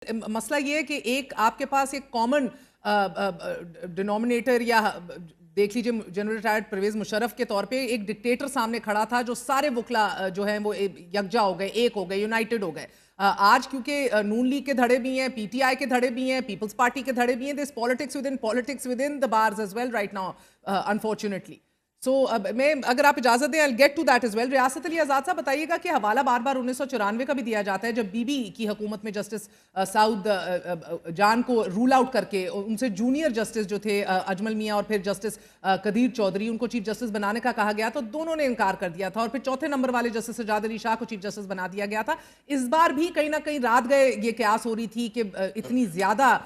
مسئلہ یہ ہے کہ ایک آپ کے پاس ایک کامن ڈینومینیٹر یا دیکھ لیجئے جنرل ریٹائرڈ پرویز مشرف کے طور پہ ایک ڈکٹیٹر سامنے کھڑا تھا جو سارے وکلا جو ہیں وہ یکجا ہو گئے، ایک ہو گئے، یونائٹڈ ہو گئے. آج کیونکہ نون لیگ کے دھڑے بھی ہیں، پی ٹی آئی کے دھڑے بھی ہیں، پیپلز پارٹی کے دھڑے بھی ہیں. there's politics within the bars as well right now, unfortunately. سو میں اگر آپ اجازت دیں I'll get to that as well. ریاست علی آزاد صاحب بتائیے گا کہ حوالہ بار بار 1994 کا بھی دیا جاتا ہے جب بی بی کی حکومت میں جسٹس سعود جان کو رول آؤٹ کر کے ان سے جونیئر جسٹس جو تھے اجمل میاں اور پھر جسٹس قدیر چودھری ان کو چیف جسٹس بنانے کا کہا گیا تو دونوں نے انکار کر دیا تھا اور پھر چوتھے نمبر والے جسٹس سجاد علی شاہ کو چیف جسٹس بنا دیا گیا تھا. اس بار بھی کہیں نہ کہیں رات گئے یہ قیاس ہو رہی تھی کہ اتنی زیادہ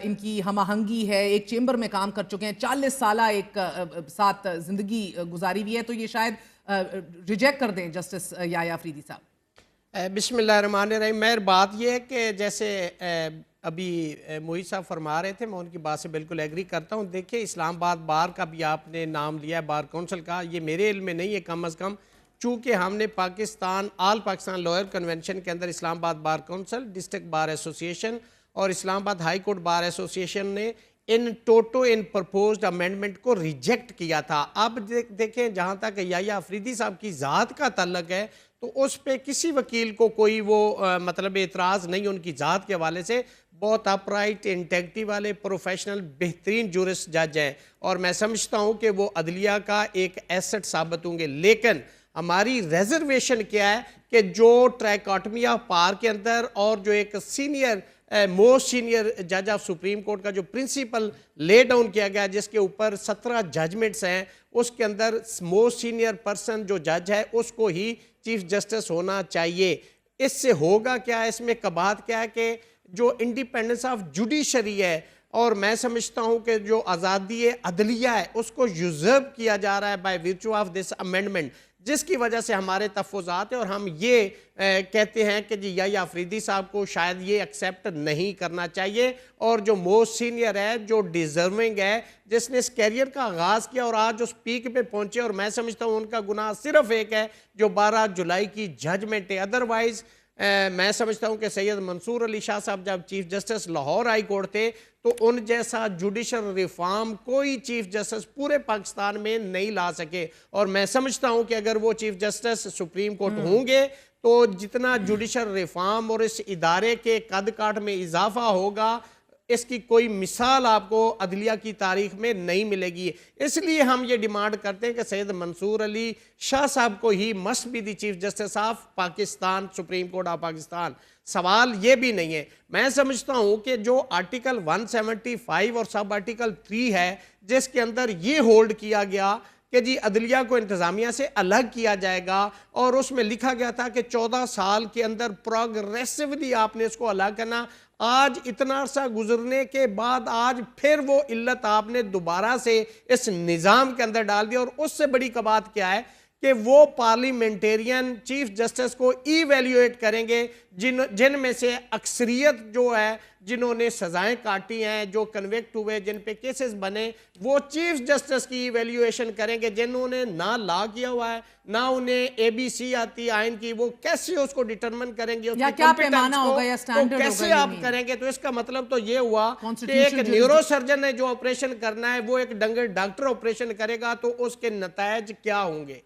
ان کی ہم آہنگی ہے، ایک چیمبر میں کام کر چکے ہیں، 40 سالہ ایک ساتھ زندگی گزاری ہوئی ہے، تو یہ شاید ریجیکٹ کر دیں جسٹس یحییٰ افریدی صاحب. بسم اللہ الرحمن الرحیم. مہر بات یہ ہے کہ جیسے ابھی محیط صاحب فرما رہے تھے، میں ان کی بات سے بالکل ایگری کرتا ہوں. دیکھیں اسلام آباد بار کا بھی آپ نے نام لیا ہے، بار کونسل کا، یہ میرے علم میں نہیں ہے کم از کم، چونکہ ہم نے پاکستان آل پاکستان لوئر کنونشن کے اندر اسلام آباد bar council, district bar association اور اسلام آباد ہائی کورٹ بار ایسوسیشن نے ان پرپوزڈ امینڈمنٹ کو ریجیکٹ کیا تھا. اب دیکھیں جہاں تک یحییٰ افریدی صاحب کی ذات کا تعلق ہے تو اس پہ کسی وکیل کو کوئی وہ مطلب اعتراض نہیں ان کی ذات کے حوالے سے. بہت اپرائٹ انٹیگریٹی والے پروفیشنل بہترین جورسٹ جج ہیں اور میں سمجھتا ہوں کہ وہ عدلیہ کا ایک ایسٹ ثابت ہوں گے. لیکن ہماری ریزرویشن کیا ہے کہ جو ٹرائکاٹمی آف پار کے اندر اور جو ایک موسٹ سینئر جج آف سپریم کورٹ کا جو پرنسپل لے ڈاؤن کیا گیا جس کے اوپر 17 ججمنٹس ہیں، اس کے اندر موسٹ سینئر پرسن جو جج ہے اس کو ہی چیف جسٹس ہونا چاہیے. اس سے ہوگا کیا، اس میں قباحت کیا ہے کہ جو انڈیپینڈنس آف جوڈیشری ہے اور میں سمجھتا ہوں کہ جو آزادی عدلیہ ہے اس کو یوزرب کیا جا رہا ہے بائی ویرچو آف دس امینڈمنٹ، جس کی وجہ سے ہمارے تفوضات ہیں اور ہم یہ کہتے ہیں کہ جی یحییٰ افریدی صاحب کو شاید یہ ایکسیپٹ نہیں کرنا چاہیے. اور جو موسٹ سینئر ہے، جو ڈیزرونگ ہے، جس نے اس کیریئر کا آغاز کیا اور آج اس پیک پہ پہنچے، اور میں سمجھتا ہوں ان کا گناہ صرف ایک ہے جو 12 جولائی کی ججمنٹ ہے. ادروائز میں سمجھتا ہوں کہ سید منصور علی شاہ صاحب جب chief justice Lahore high court تھے تو ان جیسا جوڈیشل ریفارم کوئی چیف جسٹس پورے پاکستان میں نہیں لا سکے. اور میں سمجھتا ہوں کہ اگر وہ چیف جسٹس سپریم کورٹ ہوں گے تو جتنا جوڈیشل ریفارم اور اس ادارے کے قد کاٹ میں اضافہ ہوگا، اس کی کوئی مثال آپ کو عدلیہ کی تاریخ میں نہیں ملے گی. اس لیے ہم یہ ڈیمانڈ کرتے ہیں کہ سید منصور علی شاہ صاحب کو ہی must be the chief justice of Pakistan, supreme court of Pakistan. سوال یہ بھی نہیں ہے، میں سمجھتا ہوں کہ جو آرٹیکل 175 اور سب آرٹیکل 3 ہے جس کے اندر یہ ہولڈ کیا گیا کہ جی عدلیہ کو انتظامیہ سے الگ کیا جائے گا، اور اس میں لکھا گیا تھا کہ 14 سال کے اندر پروگریسیولی آپ نے اس کو الگ کرنا. آج اتنا عرصہ گزرنے کے بعد آج پھر وہ علت آپ نے دوبارہ سے اس نظام کے اندر ڈال دیا. اور اس سے بڑی قباحت کیا ہے کہ وہ پارلیمنٹیرین چیف جسٹس کو ایویلیویٹ کریں گے جن میں سے اکثریت جو ہے، جنہوں نے سزائیں کاٹی ہیں، جو کنوکٹ ہوئے، جن پہ کیسز بنے، وہ چیف جسٹس کی ایویلیویشن کریں گے. جنہوں نے نہ لا کیا ہوا ہے، نہ انہیں اے بی سی آتی آئین کی، وہ کیسے اس کو ڈیٹرمن کریں گے، یا کیا پیمانہ ہوگا یا سٹینڈرڈ ہوگا، کیسے آپ کریں گے. تو اس کا مطلب تو یہ ہوا کہ ایک نیورو سرجن نے جو آپریشن کرنا ہے وہ ایک ڈنگر ڈاکٹر آپریشن کرے گا تو اس کے نتائج کیا ہوں گے.